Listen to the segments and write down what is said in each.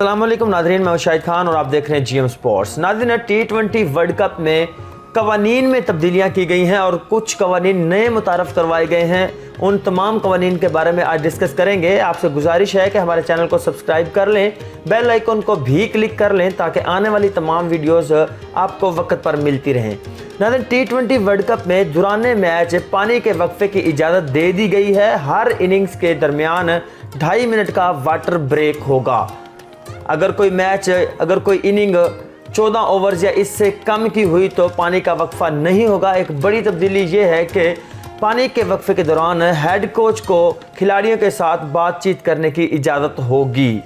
अस्सलाम वालेकुम नाज़रीन, मैं शाहिद खान और आप देख रहे हैं जीएम स्पोर्ट्स। नाज़रीन, T20 वर्ल्ड कप में कवानीन में तब्दीलियां की गई हैं और कुछ कवानीन नए मुतारफ़ करवाए गए हैं। उन तमाम कवानीन के बारे में आज डिस्कस करेंगे। आपसे गुजारिश है कि हमारे चैनल को सब्सक्राइब कर लें, बेल आइकन को भी क्लिक कर लें ताकि आने वाली तमाम वीडियोस आपको वक्त पर मिलती रहें। नाज़रीन, T20 वर्ल्ड कप में दुराने मैच पानी के वक्फे की इजाज़त दे दी गई है। हर इनिंग्स के दरमियान 2.5 मिनट का वाटर ब्रेक होगा। अगर कोई इनिंग 14 ओवर्स या इससे कम की हुई तो पानी का वक्फा नहीं होगा। एक बड़ी तब्दीली ये है कि पानी के वक्फे के दौरान हेड कोच को खिलाड़ियों के साथ बातचीत करने की इजाज़त होगी।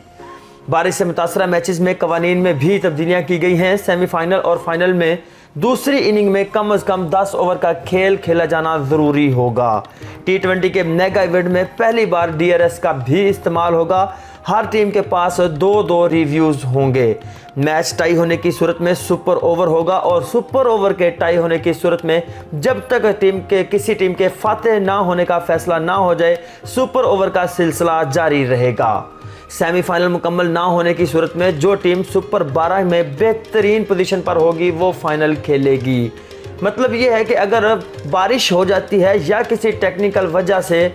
बारिश से मुतासरा मैचेस में कवानीन में भी तब्दीलियां की गई हैं। सेमीफाइनल और फाइनल में दूसरी इनिंग में कम से कम 10 ओवर का खेल खेला जाना ज़रूरी होगा। T20 के मेगा इवेंट में पहली बार DRS का भी इस्तेमाल होगा। हर टीम के पास 2-2 रिव्यूज़ होंगे। मैच टाई होने की सूरत में सुपर ओवर होगा और सुपर ओवर के टाई होने की सूरत में जब तक किसी टीम के फातेह ना होने का फैसला ना हो जाए, सुपर ओवर का सिलसिला जारी रहेगा। सेमीफाइनल मुकम्मल ना होने की सूरत में जो टीम सुपर 12 में बेहतरीन पोजीशन पर होगी वो फाइनल खेलेगी। मतलब ये है कि अगर बारिश हो जाती है या किसी टेक्निकल वजह से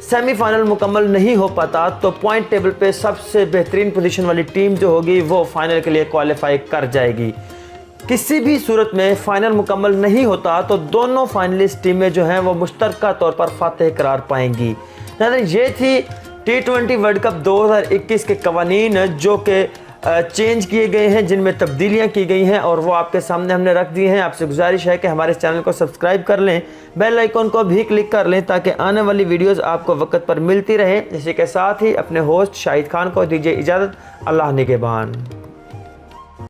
सेमीफाइनल मुकम्मल नहीं हो पाता तो पॉइंट टेबल पे सबसे बेहतरीन पोजीशन वाली टीम जो होगी वो फाइनल के लिए क्वालिफाई कर जाएगी। किसी भी सूरत में फाइनल मुकम्मल नहीं होता तो दोनों फाइनलिस्ट टीमें जो हैं वो मुश्तरका तौर पर फातेह करार पाएंगी। ये थी T20 वर्ल्ड कप 2021 के कवानीन जो कि चेंज किए गए हैं, जिनमें तब्दीलियां की गई हैं और वो आपके सामने हमने रख दिए हैं। आपसे गुजारिश है कि हमारे चैनल को सब्सक्राइब कर लें, बेल आइकन को भी क्लिक कर लें ताकि आने वाली वीडियोस आपको वक्त पर मिलती रहे। इसी के साथ ही अपने होस्ट शाहिद खान को दीजिए इजाज़त। अल्लाह निगहबान।